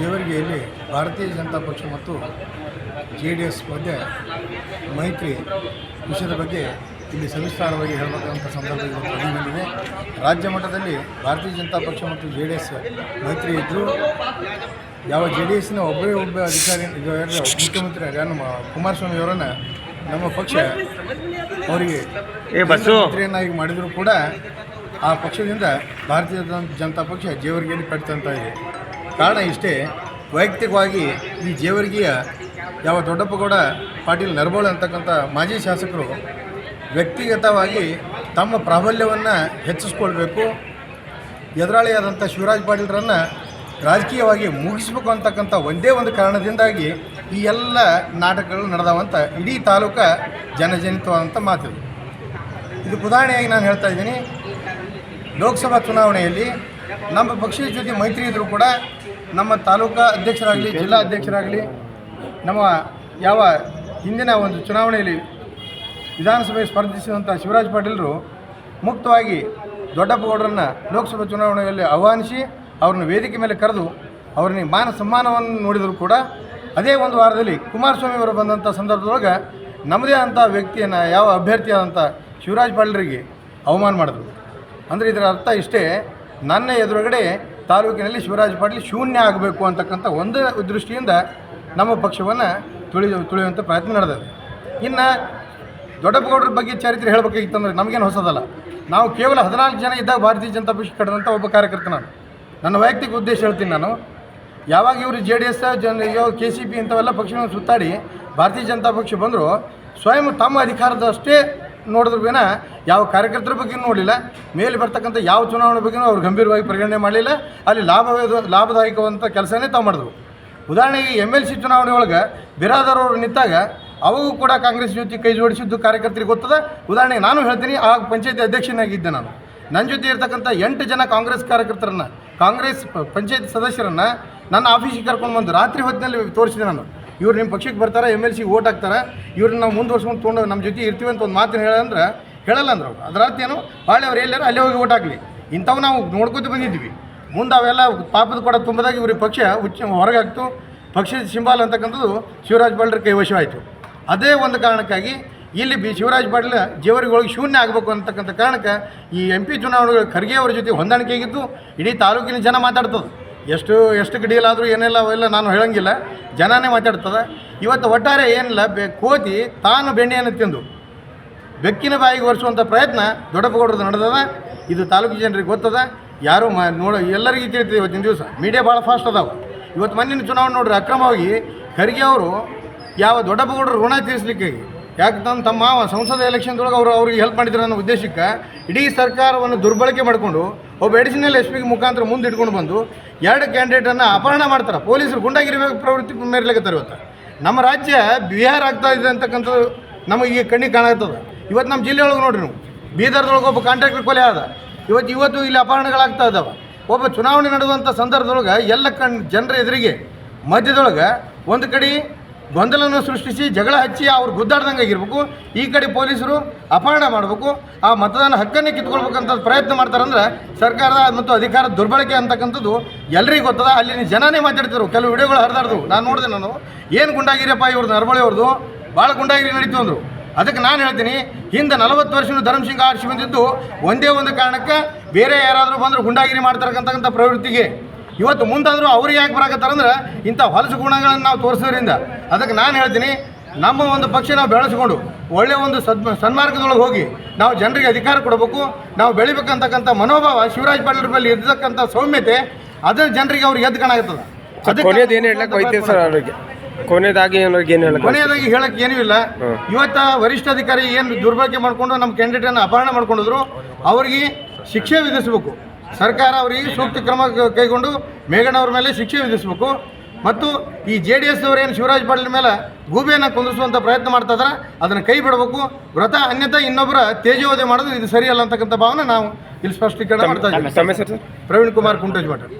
ಜೇವರ್ಗಿಯಲ್ಲಿ ಭಾರತೀಯ ಜನತಾ ಪಕ್ಷ ಮತ್ತು JDS ಮಧ್ಯೆ ಮೈತ್ರಿ ವಿಷಯದ ಬಗ್ಗೆ ಇಲ್ಲಿ ಸವಿಸ್ತಾರವಾಗಿ ಹೇಳಬೇಕಂತ ಸಂದರ್ಭ ಇವತ್ತು ಬಂದಿದೆ. ರಾಜ್ಯ ಮಟ್ಟದಲ್ಲಿ ಭಾರತೀಯ ಜನತಾ ಪಕ್ಷ ಮತ್ತು JDS ಮೈತ್ರಿ ಇದ್ದರೂ ಯಾವ JDSನ ಒಬ್ಬ ಅಧಿಕಾರಿ ಮುಖ್ಯಮಂತ್ರಿ ನಮ್ಮ ಕುಮಾರಸ್ವಾಮಿ ಅವರನ್ನು ನಮ್ಮ ಪಕ್ಷ ಅವರಿಗೆ ಮಂತ್ರಿಯನ್ನಾಗಿ ಮಾಡಿದರೂ ಕೂಡ ಆ ಪಕ್ಷದಿಂದ ಭಾರತೀಯ ಜನತಾ ಪಕ್ಷ ಜೇವರ್ಗಿಯಲ್ಲಿ ಪಡ್ತಂತ ಇದೆ. ಕಾರಣ ಇಷ್ಟೇ, ವೈಯಕ್ತಿಕವಾಗಿ ಈ ಜೇವರ್ಗಿಯ ಯಾವ ದೊಡ್ಡಪ್ಪಗೌಡ ಪಾಟೀಲ್ ನರಬೋಳ ಅಂತಕ್ಕಂಥ ಮಾಜಿ ಶಾಸಕರು ವ್ಯಕ್ತಿಗತವಾಗಿ ತಮ್ಮ ಪ್ರಾಬಲ್ಯವನ್ನು ಹೆಚ್ಚಿಸ್ಕೊಳ್ಬೇಕು, ಎದುರಾಳಿಯಾದಂಥ ಶಿವರಾಜ್ ಪಾಟೀಲ್ರನ್ನು ರಾಜಕೀಯವಾಗಿ ಮುಗಿಸ್ಬೇಕು ಅಂತಕ್ಕಂಥ ಒಂದೇ ಒಂದು ಕಾರಣದಿಂದಾಗಿ ಈ ಎಲ್ಲ ನಾಟಕಗಳು ನಡೆದವಂತ ಇಡೀ ತಾಲೂಕು ಜನಜನಿತವಾದಂಥ ಮಾತಿದೆ. ಇದಕ್ಕೆ ಉದಾಹರಣೆಯಾಗಿ ನಾನು ಹೇಳ್ತಾ ಇದ್ದೀನಿ, ಲೋಕಸಭಾ ಚುನಾವಣೆಯಲ್ಲಿ ನಮ್ಮ ಪಕ್ಷದ ಜೊತೆ ಮೈತ್ರಿ ಇದ್ದರೂ ಕೂಡ ನಮ್ಮ ತಾಲೂಕಾ ಅಧ್ಯಕ್ಷರಾಗಲಿ, ಜಿಲ್ಲಾ ಅಧ್ಯಕ್ಷರಾಗಲಿ, ನಮ್ಮ ಯಾವ ಹಿಂದಿನ ಒಂದು ಚುನಾವಣೆಯಲ್ಲಿ ವಿಧಾನಸಭೆ ಸ್ಪರ್ಧಿಸಿದಂಥ ಶಿವರಾಜ್ ಪಾಟೀಲರು ಮುಕ್ತವಾಗಿ ದೊಡ್ಡಪ್ಪಗೌಡರನ್ನು ಲೋಕಸಭಾ ಚುನಾವಣೆಯಲ್ಲಿ ಆಹ್ವಾನಿಸಿ ಅವ್ರನ್ನ ವೇದಿಕೆ ಮೇಲೆ ಕರೆದು ಅವ್ರನ್ನ ಮಾನ ಸನ್ಮಾನವನ್ನು ನೋಡಿದರೂ ಕೂಡ ಅದೇ ಒಂದು ವಾರದಲ್ಲಿ ಕುಮಾರಸ್ವಾಮಿ ಅವರು ಬಂದಂಥ ಸಂದರ್ಭದೊಳಗೆ ನಮ್ಮದೇ ಅಂಥ ವ್ಯಕ್ತಿಯನ್ನು ಯಾವ ಅಭ್ಯರ್ಥಿಯಾದಂಥ ಶಿವರಾಜ್ ಪಾಟೀಲರಿಗೆ ಅವಮಾನ ಮಾಡಿದ್ರು. ಅಂದರೆ ಇದರ ಅರ್ಥ ಇಷ್ಟೇ, ನನ್ನ ಎದುರುಗಡೆ ತಾಲೂಕಿನಲ್ಲಿ ಶಿವರಾಜ್ ಪಾಟೀಲ್ ಶೂನ್ಯ ಆಗಬೇಕು ಅಂತಕ್ಕಂಥ ಒಂದು ದೃಷ್ಟಿಯಿಂದ ನಮ್ಮ ಪಕ್ಷವನ್ನು ತುಳಿಯುವಂಥ ಪ್ರಯತ್ನ ನಡೆದಿದೆ. ಇನ್ನು ದೊಡ್ಡಪ್ಪಗೌಡರ ಬಗ್ಗೆ ಚರಿತ್ರೆ ಹೇಳಬೇಕಾಗಿತ್ತಂದ್ರೆ ನಮಗೇನು ಹೊಸದಲ್ಲ. ನಾವು ಕೇವಲ 14 ಜನ ಇದ್ದಾಗ ಭಾರತೀಯ ಜನತಾ ಪಕ್ಷ ಕಟ್ಟಿದಂಥ ಒಬ್ಬ ಕಾರ್ಯಕರ್ತ ನಾನು. ನನ್ನ ವೈಯಕ್ತಿಕ ಉದ್ದೇಶ ಹೇಳ್ತೀನಿ ನಾನು, ಯಾವಾಗ ಇವರು JDS KCP ಇಂಥವೆಲ್ಲ ಪಕ್ಷಗಳನ್ನು ಸುತ್ತಾಡಿ ಭಾರತೀಯ ಜನತಾ ಪಕ್ಷ ಬಂದರು, ಸ್ವಯಂ ತಮ್ಮ ಅಧಿಕಾರದಷ್ಟೇ ನೋಡಿದ್ರು ವಿನ ಯಾವ ಕಾರ್ಯಕರ್ತರ ಬಗ್ಗೆ ನೋಡಲಿಲ್ಲ, ಮೇಲೆ ಬರ್ತಕ್ಕಂಥ ಯಾವ ಚುನಾವಣೆ ಬಗ್ಗೆಯೂ ಅವ್ರು ಗಂಭೀರವಾಗಿ ಪರಿಗಣನೆ ಮಾಡಲಿಲ್ಲ. ಅಲ್ಲಿ ಲಾಭದಾಯಕವಂಥ ಕೆಲಸನೇ ತಾವು ಮಾಡಿದ್ರು. ಉದಾಹರಣೆಗೆ MLC ಚುನಾವಣೆ ಒಳಗೆ ಬಿರಾದರವರು ನಿಂತಾಗ ಅವಾಗೂ ಕೂಡ ಕಾಂಗ್ರೆಸ್ ಜೊತೆ ಕೈ ಜೋಡಿಸಿದ್ದು ಕಾರ್ಯಕರ್ತರಿಗೆ ಗೊತ್ತದ. ಉದಾಹರಣೆಗೆ ನಾನು ಹೇಳ್ತೀನಿ, ಆ ಪಂಚಾಯತಿ ಅಧ್ಯಕ್ಷನಾಗಿದ್ದೆ ನಾನು. ನನ್ನ ಜೊತೆ ಇರ್ತಕ್ಕಂಥ 8 ಜನ ಕಾಂಗ್ರೆಸ್ ಕಾರ್ಯಕರ್ತರನ್ನು, ಕಾಂಗ್ರೆಸ್ ಪಂಚಾಯತ್ ಸದಸ್ಯರನ್ನು ನನ್ನ ಆಫೀಸಿಗೆ ಕರ್ಕೊಂಡು ಬಂದು ರಾತ್ರಿ ಹೊತ್ತಿನಲ್ಲಿ ತೋರಿಸಿದೆ ನಾನು. ಇವ್ರು ನಿಮ್ಮ ಪಕ್ಷಕ್ಕೆ ಬರ್ತಾರೆ, MLC ಓಟ್ ಹಾಕ್ತಾರೆ, ಇವ್ರನ್ನ ನಾವು ಮುಂದುವರ್ಸ್ಕೊಂಡು ತೊಗೊಂಡು ನಮ್ಮ ಜೊತೆ ಇರ್ತೀವಿ ಅಂತ ಒಂದು ಮಾತನ್ನು ಹೇಳಲ್ಲ ಅಂದ್ರೆ ಅವ್ರು ಅದರ ಅರ್ಥ ಏನು, ಬಾಳೆ ಅವ್ರು ಎಲ್ಲಾರು ಅಲ್ಲೇ ಹೋಗಿ ಓಟ್ ಹಾಕಲಿ. ಇಂಥವು ನಾವು ನೋಡ್ಕೊತ ಬಂದಿದ್ವಿ. ಮುಂದೆ ಅವೆಲ್ಲ ಪಾಪದ ಕೂಡ ತುಂಬದಾಗ ಇವ್ರಿಗೆ ಪಕ್ಷ ಹೊರಗೆ ಹಾಕ್ತು. ಪಕ್ಷದ ಸಿಂಬಲ್ ಅಂತಕ್ಕಂಥದ್ದು ಶಿವರಾಜ್ ಪಾಟೀಲ್ರ ಕೈವಶವಾಯಿತು. ಅದೇ ಒಂದು ಕಾರಣಕ್ಕಾಗಿ ಇಲ್ಲಿ ಶಿವರಾಜ್ ಪಾಟೀಲ್ ಜೇವರ್ಗಿಯೊಳಗೆ ಶೂನ್ಯ ಆಗಬೇಕು ಅಂತಕ್ಕಂಥ ಕಾರಣಕ್ಕೆ ಈ MP ಚುನಾವಣೆಗಳು ಖರ್ಗೆ ಅವ್ರ ಜೊತೆ ಹೊಂದಾಣಿಕೆ ಆಗಿದ್ದು ಇಡೀ ತಾಲೂಕಿನ ಜನ ಮಾತಾಡ್ತದೆ. ಎಷ್ಟು ಗಡಿಯಲ್ಲಾದರೂ ಏನೆಲ್ಲ ಅವೆಲ್ಲ ನಾನು ಹೇಳೋಂಗಿಲ್ಲ, ಜನನೇ ಮಾತಾಡ್ತದೆ. ಇವತ್ತು ಒಟ್ಟಾರೆ ಏನಿಲ್ಲ, ಕೋತಿ ತಾನು ಬೆಣ್ಣೆಯನ್ನು ತಿಂದು ಬೆಕ್ಕಿನ ಬಾಯಿಗೆ ಒರೆಸುವಂಥ ಪ್ರಯತ್ನ ದೊಡ್ಡಪ್ಪಗೌಡರದ್ದು ನಡೆದದ. ಇದು ತಾಲೂಕು ಜನರಿಗೆ ಗೊತ್ತದ, ಯಾರು ಎಲ್ಲರಿಗೂ ತಿಳಿತದೆ. ಇವತ್ತಿನ ದಿವಸ ಮೀಡಿಯಾ ಭಾಳ ಫಾಸ್ಟ್ ಅದಾವೆ. ಇವತ್ತು ಮೊನ್ನಿನ ಚುನಾವಣೆ ನೋಡ್ರಿ, ಅಕ್ರಮವಾಗಿ ಖರ್ಗೆ ಅವರು ಯಾವ ದೊಡ್ಡಪ್ಪಗೌಡರು ಋಣ ತೀರಿಸಲಿಕ್ಕಾಗಿ ಯಾಕಂತಂದು ತಮ್ಮ ಸಂಸದ ಎಲೆಕ್ಷನ್ದೊಳಗೆ ಅವ್ರಿಗೆ ಹೆಲ್ಪ್ ಮಾಡಿದ್ರು ಅನ್ನೋ ಉದ್ದೇಶಕ್ಕೆ ಇಡೀ ಸರ್ಕಾರವನ್ನು ದುರ್ಬಳಕೆ ಮಾಡಿಕೊಂಡು ಒಬ್ಬ ಅಡಿಷನಲ್ SP ಮುಖಾಂತರ ಮುಂದೆ ಇಟ್ಕೊಂಡು ಬಂದು 2 ಕ್ಯಾಂಡಿಡೇಟನ್ನು ಅಪಹರಣ ಮಾಡ್ತಾರೆ. ಪೊಲೀಸರು ಗುಂಡಾಗಿರಿ ಪ್ರವೃತ್ತಿ ಮೇರ್ಲಿಕ್ಕತ್ತಾರೆ. ಇವತ್ತು ನಮ್ಮ ರಾಜ್ಯ ಬಿಹಾರ ಆಗ್ತಾ ಇದೆ ಅಂತಕ್ಕಂಥದ್ದು ನಮಗೆ ಕಣ್ಣಿಗೆ ಕಾಣಾಗ್ತದೆ. ಇವತ್ತು ನಮ್ಮ ಜಿಲ್ಲೆಯೊಳಗೆ ನೋಡ್ರಿ ನೀವು, ಬೀದರ್ದೊಳಗೆ ಒಬ್ಬ ಕಾಂಟ್ರಾಕ್ಟರ್ ಕೊಲೆ ಆದ. ಇವತ್ತು ಇಲ್ಲಿ ಅಪಹರಣಗಳಾಗ್ತಾ ಇದ್ದಾವೆ. ಒಬ್ಬ ಚುನಾವಣೆ ನಡೆಯುವಂಥ ಸಂದರ್ಭದೊಳಗೆ ಎಲ್ಲ ಜನರ ಎದುರಿಗೆ ಮಧ್ಯದೊಳಗೆ ಒಂದು ಕಡೆ ಗೊಂದಲವನ್ನು ಸೃಷ್ಟಿಸಿ ಜಗಳ ಹಚ್ಚಿ ಅವ್ರು ಗುದ್ದಾಡ್ದಂಗೆ ಆಗಿರ್ಬೇಕು, ಈ ಕಡೆ ಪೊಲೀಸರು ಅಪಹರಣ ಮಾಡಬೇಕು, ಆ ಮತದಾನ ಹಕ್ಕನ್ನೇ ಕಿತ್ಕೊಳ್ಬೇಕಂತ ಪ್ರಯತ್ನ ಮಾಡ್ತಾರಂದ್ರೆ ಸರ್ಕಾರದ ಮತ್ತು ಅಧಿಕಾರದ ದುರ್ಬಳಕೆ ಅಂತಕ್ಕಂಥದ್ದು ಎಲ್ಲರಿಗೂ ಗೊತ್ತದ. ಅಲ್ಲಿನ ಜನನೇ ಮಾತಾಡ್ತಿದ್ರು. ಕೆಲವು ವಿಡಿಯೋಗಳು ಹರಿದಾಡ್ದು ನಾನು ನೋಡಿದೆ. ನಾನು ಏನು ಗುಂಡಾಗಿರಿಯಪ್ಪ ಇವ್ರದ್ದು, ನರಬಳಿ ಅವ್ರದ್ದು ಭಾಳ ಗುಂಡಾಗಿರಿ ನಡೀತು ಅಂದರು. ಅದಕ್ಕೆ ನಾನು ಹೇಳ್ತೀನಿ, ಹಿಂದೆ 40 ವರ್ಷದ ಧರ್ಮಸಿಂಗ್ ಆರಿಸಿ ಬಂದಿದ್ದು ಒಂದೇ ಒಂದು ಕಾರಣಕ್ಕೆ, ಬೇರೆ ಯಾರಾದರೂ ಬಂದರೂ ಗುಂಡಾಗಿರಿ ಮಾಡ್ತಾರಕ್ಕಂತಕ್ಕಂಥ ಪ್ರವೃತ್ತಿಗೆ. ಇವತ್ತು ಮುಂದಾದರೂ ಅವ್ರಿಗೆ ಯಾಕೆ ಬರಾಕತ್ತಾರಂದ್ರೆ ಇಂಥ ಹೊಲಸು ಗುಣಗಳನ್ನು ನಾವು ತೋರಿಸೋದ್ರಿಂದ. ಅದಕ್ಕೆ ನಾನು ಹೇಳ್ತೀನಿ, ನಮ್ಮ ಒಂದು ಪಕ್ಷ ನಾವು ಬೆಳೆಸ್ಕೊಂಡು ಒಳ್ಳೆಯ ಒಂದು ಸನ್ಮಾರ್ಗದೊಳಗೆ ಹೋಗಿ ನಾವು ಜನರಿಗೆ ಅಧಿಕಾರ ಕೊಡಬೇಕು, ನಾವು ಬೆಳಿಬೇಕಂತಕ್ಕಂಥ ಮನೋಭಾವ ಶಿವರಾಜ್ ಪಾಟೀಲ್ ಬಳಿ ಇರ್ತಕ್ಕಂಥ ಸೌಮ್ಯತೆ ಅದರ ಜನರಿಗೆ ಅವ್ರಿಗೆ ಎದ್ದು ಕಾಣಾಗ್ತದೆ. ಕೊನೆಯದಾಗಿ ಹೇಳಕ್ಕೆ ಏನೂ ಇಲ್ಲ. ಇವತ್ತ ವರಿಷ್ಠ ಅಧಿಕಾರಿ ಏನು ದುರ್ಬಳಕೆ ಮಾಡಿಕೊಂಡು ನಮ್ಮ ಕ್ಯಾಂಡಿಡೇಟನ್ನು ಅಪಹರಣ ಮಾಡ್ಕೊಂಡಿದ್ರು, ಅವರಿಗೆ ಶಿಕ್ಷೆ ವಿಧಿಸಬೇಕು. ಸರ್ಕಾರ ಅವರಿಗೆ ಸೂಕ್ತ ಕ್ರಮ ಕೈಗೊಂಡು ಮೇಘಣ್ಣವ್ರ ಮೇಲೆ ಶಿಕ್ಷೆ ವಿಧಿಸಬೇಕು. ಮತ್ತು ಈ JDS ಅವರೇನು ಶಿವರಾಜ್ ಪಾಟೀಲ್ ಮೇಲೆ ಗೂಬೆಯನ್ನು ಕುಂದಿಸುವಂಥ ಪ್ರಯತ್ನ ಮಾಡ್ತಾ ಇದ್ದಾರೆ, ಅದನ್ನು ಕೈ ಬಿಡಬೇಕು. ವ್ರತ ಅನ್ಯತಾ ಇನ್ನೊಬ್ಬರ ತೇಜೋವಧೆ ಮಾಡೋದು ಇದು ಸರಿಯಲ್ಲ ಅಂತಕ್ಕಂಥ ಭಾವನೆ ನಾವು ಇಲ್ಲಿ ಸ್ಪಷ್ಟೀಕರಣ ಮಾಡ್ತಾ ಇದ್ದೀವಿ. ಸಮಸ್ಯೆ ಪ್ರವೀಣ್ ಕುಮಾರ್ ಕುಂಟೋಜ್ ಮಠ.